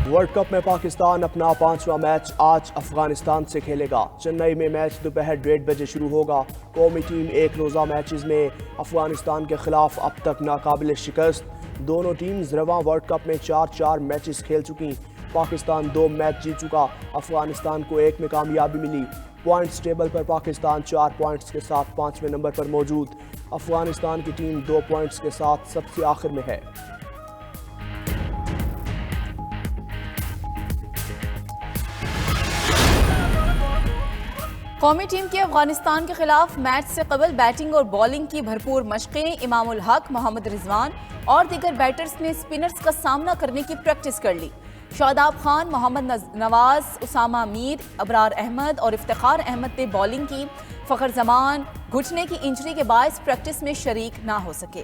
World cup میں پاکستان اپنا 5واں match آج افغانستان سے کھیلے گا۔ چنئی میں میچ دوپہر 1:30 بجے شروع ہوگا۔ قومی ٹیم ایک روزہ میچز میں افغانستان کے خلاف اب تک ناقابل شکست۔ دونوں ٹیمز رواں ورلڈ کپ میں 4 میچز کھیل چکی۔ پاکستان 2 میچ جیت چکا، افغانستان کو 1 میں کامیابی ملی۔ پوائنٹس ٹیبل پر پاکستان 4 پوائنٹس کے ساتھ 5ویں نمبر پر موجود۔ افغانستان کی ٹیم 2 پوائنٹس کے ساتھ سب سے آخر میں ہے۔ قومی ٹیم کی افغانستان کے خلاف میچ سے قبل بیٹنگ اور بالنگ کی بھرپور مشقیں۔ امام الحق، محمد رضوان اور دیگر بیٹرز نے سپنرز کا سامنا کرنے کی پریکٹس کر لی۔ شاداب خان، محمد نواز، اسامہ میر، ابرار احمد اور افتخار احمد نے بالنگ کی۔ فخر زمان گھٹنے کی انجری کے باعث پریکٹس میں شریک نہ ہو سکے۔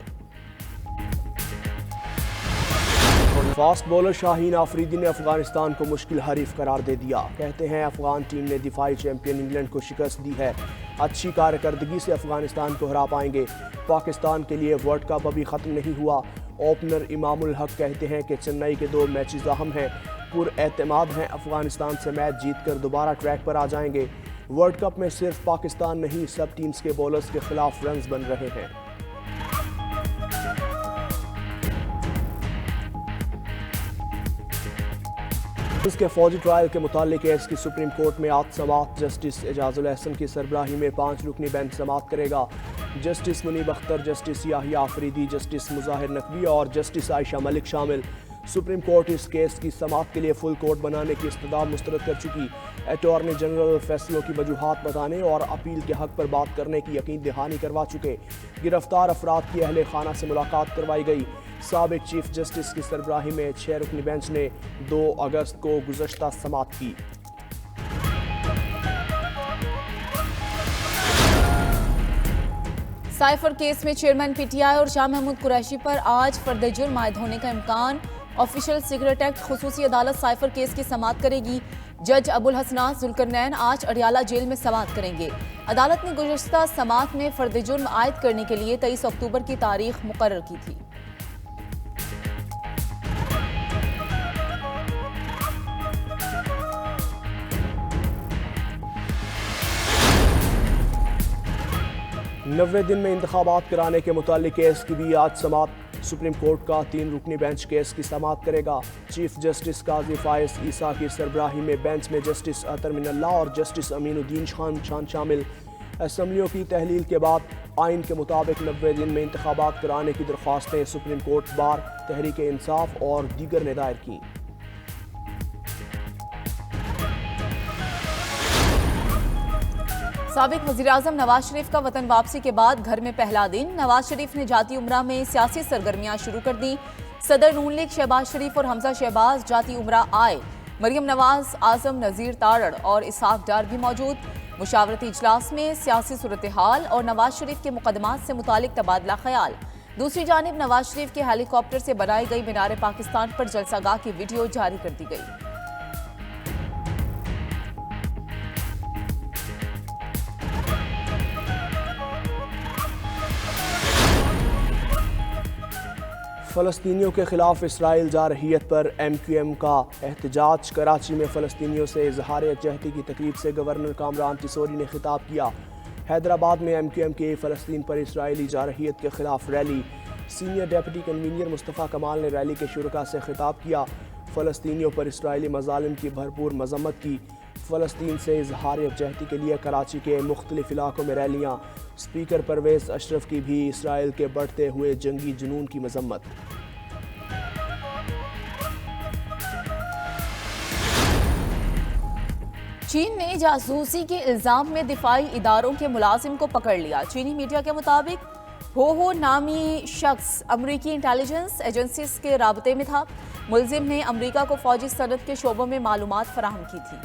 فاسٹ بولر شاہین آفریدی نے افغانستان کو مشکل حریف قرار دے دیا۔ کہتے ہیں افغان ٹیم نے دفاعی چیمپئن انگلینڈ کو شکست دی ہے، اچھی کارکردگی سے افغانستان کو ہرا پائیں گے۔ پاکستان کے لیے ورلڈ کپ ابھی ختم نہیں ہوا۔ اوپنر امام الحق کہتے ہیں کہ چنئی کے 2 میچز اہم ہیں، پر اعتماد ہیں افغانستان سے میچ جیت کر دوبارہ ٹریک پر آ جائیں گے۔ ورلڈ کپ میں صرف پاکستان نہیں، سب ٹیمز کے بولرز کے خلاف رنز بن رہے ہیں۔ اس کے فوجی ٹرائل کے متعلق کیس کی سپریم کورٹ میں آج سماعت جسٹس اعجاز الحسن کی سربراہی میں 5 رکنی بینچ سماعت کرے گا۔ جسٹس منیب اختر، جسٹس یحییٰ آفریدی، جسٹس مظاہر نقوی اور جسٹس عائشہ ملک شامل۔ سپریم کورٹ اس کیس کی سماعت کے لیے فل کورٹ بنانے کی استدعا مسترد کر چکی۔ اٹارنی جنرل فیصلوں کی وجوہات بتانے اور اپیل کے حق پر بات کرنے کی یقین دہانی کروا چکے۔ گرفتار افراد کی اہل خانہ سے ملاقات کروائی گئی۔ سابق چیف جسٹس کی سربراہی میں 6 رکنی بینچ نے 2 اگست کو گزشتہ سماعت کی۔ سائفر کیس میں چیئرمین پی ٹی آئی اور شاہ محمود قریشی پر آج فرد جرم عائد ہونے کا امکان۔ آفیشل سیکرٹ ایکٹ خصوصی عدالت سائفر کیس کی سماعت کرے گی۔ جج ابو الحسنات ذوالقرنین آج اڈیالہ جیل میں سماعت کریں گے۔ عدالت نے گزشتہ سماعت میں فرد جرم عائد کرنے کے لیے 23 اکتوبر کی تاریخ مقرر کی تھی۔ نوے دن میں انتخابات کرانے کے متعلق کیس کی بھی آج سماعت۔ سپریم کورٹ کا 3 رکنی بینچ کیس کی سماعت کرے گا۔ چیف جسٹس قاضی فائز عیسیٰ کی سربراہی میں بینچ میں جسٹس اطہر من اللہ اور جسٹس امین الدین خان شامل۔ اسمبلیوں کی تحلیل کے بعد آئین کے مطابق 90 دن میں انتخابات کرانے کی درخواستیں supreme court bar, Tehreek Insaf اور دیگر نے دائر کیں۔ سابق وزیراعظم نواز شریف کا وطن واپسی کے بعد گھر میں پہلا دن۔ نواز شریف نے جاتی عمرہ میں سیاسی سرگرمیاں شروع کر دی۔ صدر نون لیگ شہباز شریف اور حمزہ شہباز جاتی عمرہ آئے۔ مریم نواز، اعظم نذیر تارڑ اور اسحاق ڈار بھی موجود۔ مشاورتی اجلاس میں سیاسی صورتحال اور نواز شریف کے مقدمات سے متعلق تبادلہ خیال۔ دوسری جانب نواز شریف کے ہیلی کاپٹر سے بنائی گئی مینار پاکستان پر جلسہ گاہ کی ویڈیو جاری کر دی گئی۔ فلسطینیوں کے خلاف اسرائیل جارحیت پر ایم کیو ایم کا احتجاج۔ کراچی میں فلسطینیوں سے اظہار یکجہتی کی تقریب سے گورنر کامران تیسوری نے خطاب کیا۔ حیدرآباد میں ایم کیو ایم کی فلسطین پر اسرائیلی جارحیت کے خلاف ریلی۔ سینئر ڈیپٹی کنوینر مصطفیٰ کمال نے ریلی کے شرکاء سے خطاب کیا۔ فلسطینیوں پر اسرائیلی مظالم کی بھرپور مذمت کی۔ فلسطین سے اظہار یکجہتی کے لیے کراچی کے مختلف علاقوں میں ریلیاں۔ اسپیکر پرویز اشرف کی بھی اسرائیل کے بڑھتے ہوئے جنگی جنون کی مذمت۔ چین نے جاسوسی کے الزام میں دفاعی اداروں کے ملازم کو پکڑ لیا۔ چینی میڈیا کے مطابق ہو نامی شخص امریکی انٹیلیجنس ایجنسیز کے رابطے میں تھا۔ ملزم نے امریکہ کو فوجی صنعت کے شعبوں میں معلومات فراہم کی تھی۔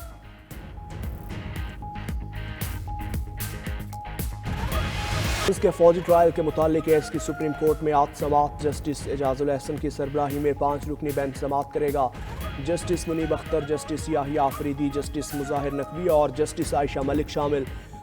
اس کے فوجی ٹرائل کے متعلق کیس کی سپریم کورٹ میں آج سماعت جسٹس اعجاز الحسن کی سربراہی میں 5 رکنی بینچ سماعت کرے گا۔ جسٹس منیب اختر، جسٹس یحییٰ آفریدی، جسٹس مظاہر نقوی اور جسٹس عائشہ ملک شامل۔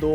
2